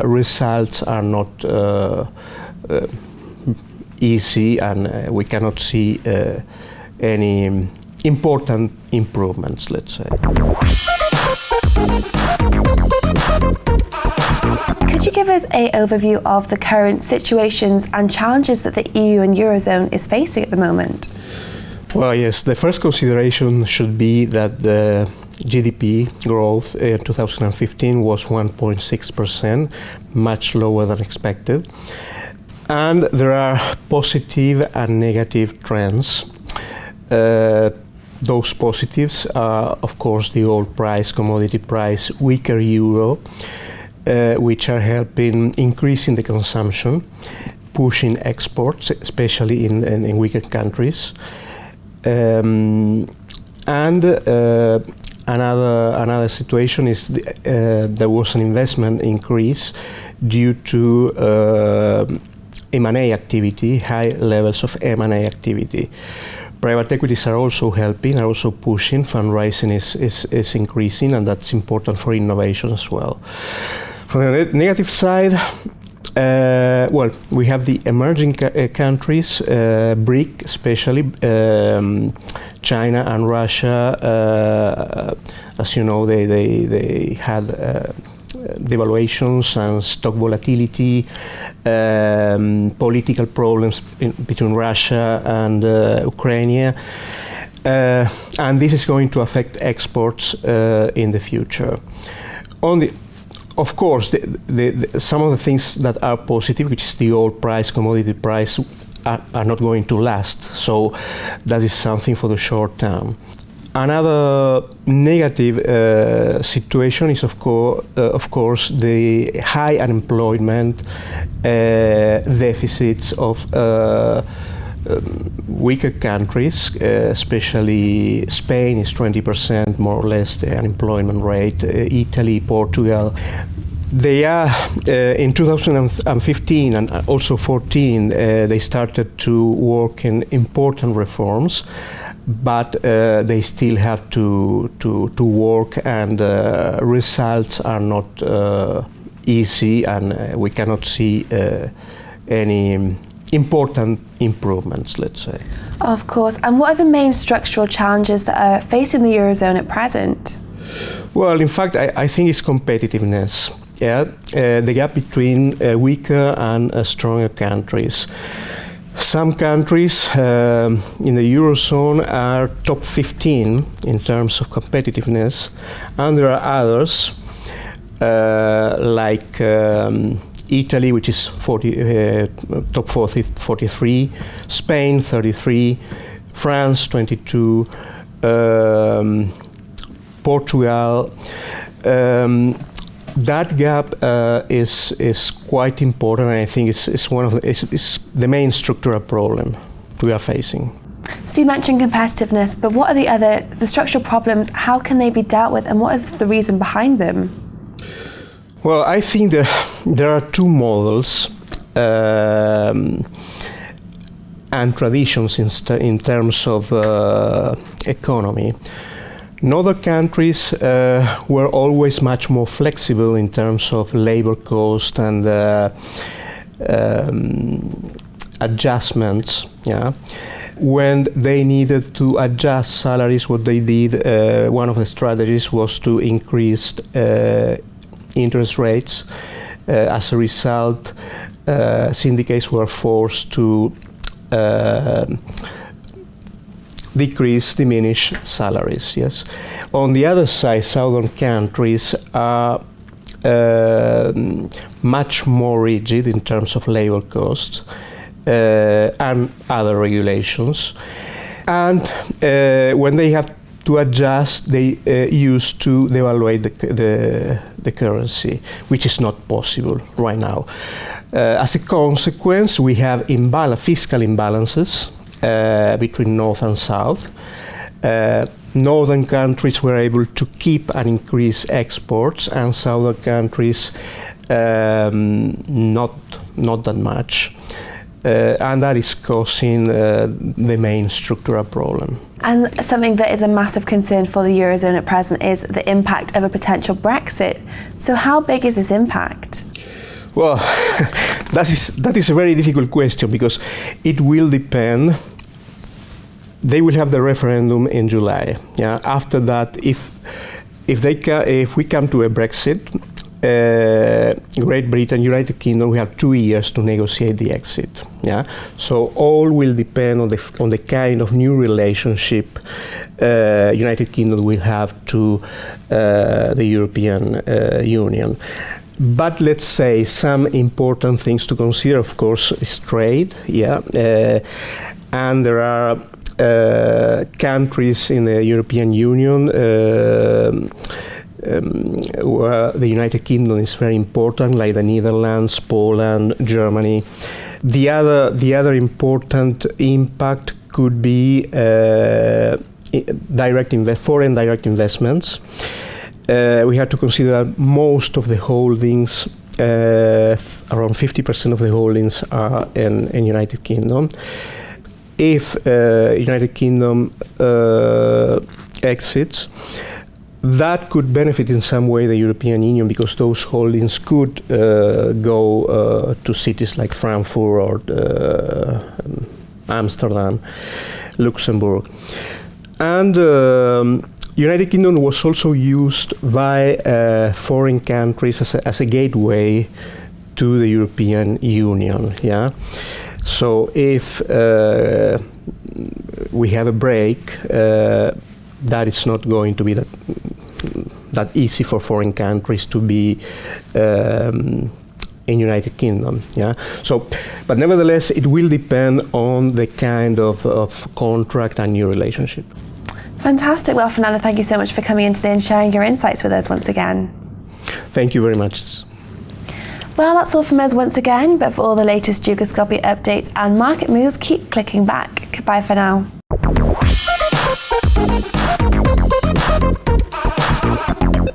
results are not easy, and we cannot see any important improvements, let's say. Could you give us an overview of the current situations and challenges that the EU and Eurozone is facing at the moment? Well, yes, the first consideration should be that the GDP growth in 2015 was 1.6%, much lower than expected. And there are positive and negative trends. Those positives are, of course, the oil price, commodity price, weaker euro, which are helping increasing the consumption, pushing exports, especially in weaker countries. Another situation is there was an investment increase due to M&A activity, high levels of M&A activity. Private equities are also helping, are also pushing. Fundraising is increasing, and that's important for innovation as well. From the negative side, well, we have the emerging countries, BRIC especially, China and Russia. As you know, they had devaluations and stock volatility, political problems between Russia and Ukraine, and this is going to affect exports in the future. Of course, some of the things that are positive, which is the oil price, commodity price, are not going to last. So that is something for the short term. Another negative situation is, of course, the high unemployment, deficits of weaker countries, especially Spain is 20% more or less the unemployment rate, Italy, Portugal. They are, in 2015 and also 2014, they started to work in important reforms, but they still have to work, and results are not easy, and we cannot see any important improvements, let's say. Of course. And what are the main structural challenges that are facing the Eurozone at present? Well, in fact, I think it's competitiveness. Yeah, the gap between weaker and stronger countries. Some countries in the Eurozone are top 15 in terms of competitiveness, and there are others like Italy, which is top 43, Spain 33, France 22, Portugal. That gap is quite important, and I think it's the main structural problem we are facing. So you mentioned competitiveness, but what are the structural problems? How can they be dealt with, and what is the reason behind them? Well, I think there are two models and traditions in terms of economy. Northern countries were always much more flexible in terms of labor cost and adjustments. Yeah. When they needed to adjust salaries, what they did, one of the strategies was to increase interest rates. As a result, syndicates were forced to diminish salaries. Yes. On the other side, southern countries are much more rigid in terms of labor costs and other regulations. And when they have to adjust, they used to devaluate the currency, which is not possible right now. As a consequence, we have fiscal imbalances between North and South. Northern countries were able to keep and increase exports, and southern countries not that much. And that is causing the main structural problem. And something that is a massive concern for the Eurozone at present is the impact of a potential Brexit. So how big is this impact? Well, that is a very difficult question because it will depend. They will have the referendum in July. Yeah. After that, if we come to a Brexit, Great Britain, United Kingdom, we have 2 years to negotiate the exit. Yeah. So all will depend on the kind of new relationship United Kingdom will have to the European Union. But let's say some important things to consider, of course, is trade. Yeah. And there are countries in the European Union where the United Kingdom is very important, like the Netherlands, Poland, Germany. The other important impact could be foreign direct investments. We have to consider that most of the holdings, around 50% of the holdings, are in United Kingdom. If United Kingdom exits, that could benefit in some way the European Union because those holdings could go to cities like Frankfurt or Amsterdam, Luxembourg. And United Kingdom was also used by foreign countries as a gateway to the European Union. Yeah. So if we have a break, that is not going to be that easy for foreign countries to be in United Kingdom. Yeah. So, but nevertheless, it will depend on the kind of contract and new relationship. Fantastic. Well, Fernando, thank you so much for coming in today and sharing your insights with us once again. Thank you very much. Well, that's all from us once again, but for all the latest Euroscopy updates and market moves, keep clicking back. Goodbye for now.